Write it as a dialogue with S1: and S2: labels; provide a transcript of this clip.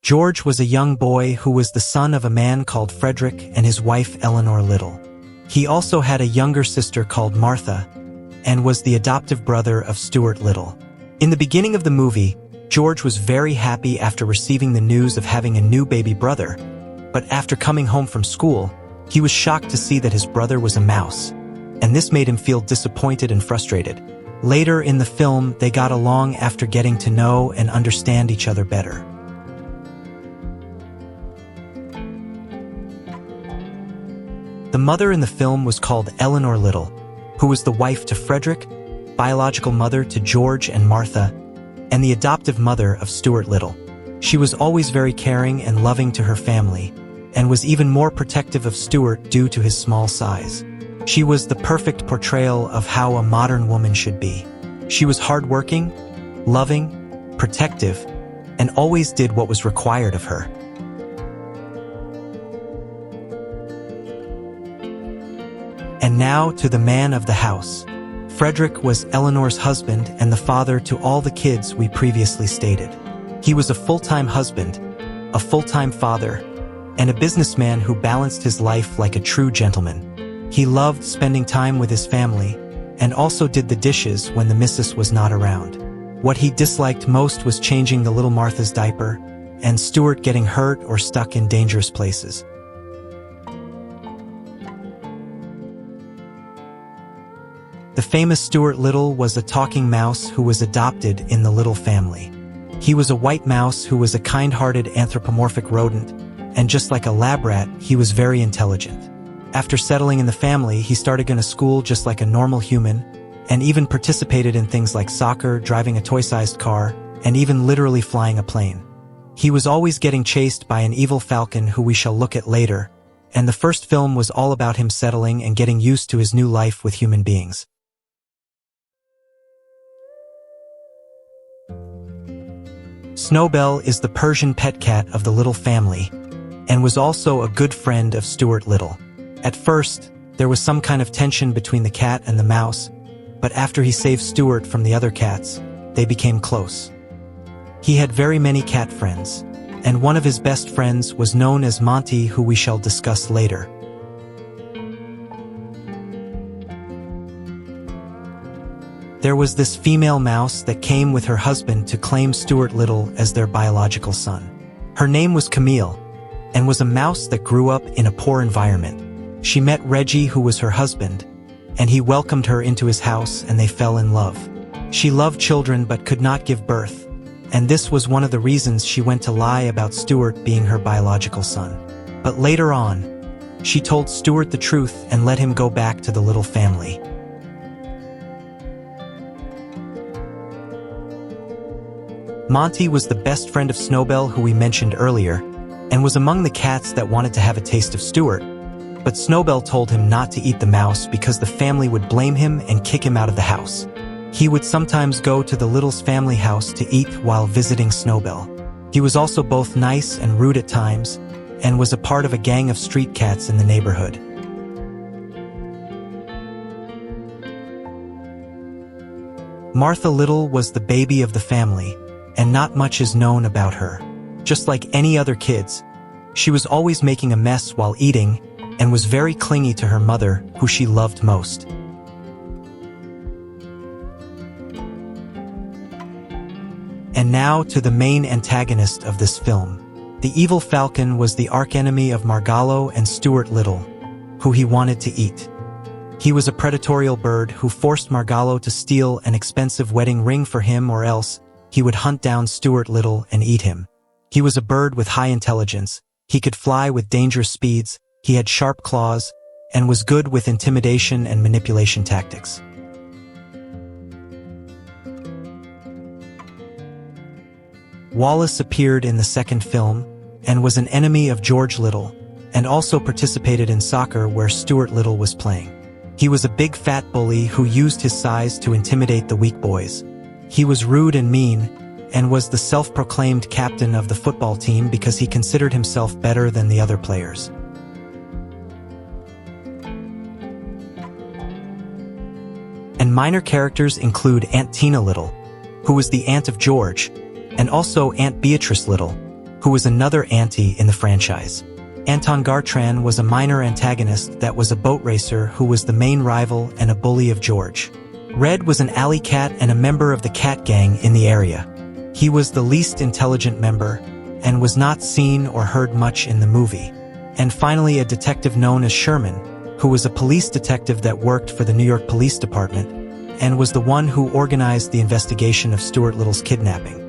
S1: George was a young boy who was the son of a man called Frederick and his wife Eleanor Little. He also had a younger sister called Martha and was the adoptive brother of Stuart Little. In the beginning of the movie, George was very happy after receiving the news of having a new baby brother, but after coming home from school, he was shocked to see that his brother was a mouse, and this made him feel disappointed and frustrated. Later in the film, they got along after getting to know and understand each other better. The mother in the film was called Eleanor Little, who was the wife to Frederick, biological mother to George and Martha, and the adoptive mother of Stuart Little. She was always very caring and loving to her family, and was even more protective of Stuart due to his small size. She was the perfect portrayal of how a modern woman should be. She was hardworking, loving, protective, and always did what was required of her. And now to the man of the house. Frederick was Eleanor's husband and the father to all the kids we previously stated. He was a full-time husband, a full-time father, and a businessman who balanced his life like a true gentleman. He loved spending time with his family and also did the dishes when the missus was not around. What he disliked most was changing the little Martha's diaper and Stuart getting hurt or stuck in dangerous places. The famous Stuart Little was a talking mouse who was adopted in the Little family. He was a white mouse who was a kind-hearted anthropomorphic rodent, and just like a lab rat, he was very intelligent. After settling in the family, he started going to school just like a normal human, and even participated in things like soccer, driving a toy-sized car, and even literally flying a plane. He was always getting chased by an evil falcon who we shall look at later, and the first film was all about him settling and getting used to his new life with human beings. Snowbell is the Persian pet cat of the Little family, and was also a good friend of Stuart Little. At first, there was some kind of tension between the cat and the mouse, but after he saved Stuart from the other cats, they became close. He had very many cat friends, and one of his best friends was known as Monty, who we shall discuss later. There was this female mouse that came with her husband to claim Stuart Little as their biological son. Her name was Camille, and was a mouse that grew up in a poor environment. She met Reggie, who was her husband, and he welcomed her into his house and they fell in love. She loved children but could not give birth, and this was one of the reasons she went to lie about Stuart being her biological son. But later on, she told Stuart the truth and let him go back to the Little family. Monty was the best friend of Snowbell, who we mentioned earlier, and was among the cats that wanted to have a taste of Stuart, but Snowbell told him not to eat the mouse because the family would blame him and kick him out of the house. He would sometimes go to the Little's family house to eat while visiting Snowbell. He was also both nice and rude at times, and was a part of a gang of street cats in the neighborhood. Martha Little was the baby of the family, and not much is known about her. Just like any other kids, she was always making a mess while eating, and was very clingy to her mother, who she loved most. And now to the main antagonist of this film. The Evil Falcon was the archenemy of Margallo and Stuart Little, who he wanted to eat. He was a predatorial bird who forced Margallo to steal an expensive wedding ring for him, or else he would hunt down Stuart Little and eat him. He was a bird with high intelligence. He could fly with dangerous speeds, he had sharp claws, and was good with intimidation and manipulation tactics. Wallace appeared in the second film, and was an enemy of George Little, and also participated in soccer where Stuart Little was playing. He was a big fat bully who used his size to intimidate the weak boys. He was rude and mean, and was the self-proclaimed captain of the football team because he considered himself better than the other players. And minor characters include Aunt Tina Little, who was the aunt of George, and also Aunt Beatrice Little, who was another Auntie in the franchise. Anton Gartran was a minor antagonist that was a boat racer who was the main rival and a bully of George. Red was an alley cat and a member of the cat gang in the area. He was the least intelligent member and was not seen or heard much in the movie. And finally, a detective known as Sherman, who was a police detective that worked for the New York Police Department and was the one who organized the investigation of Stuart Little's kidnapping.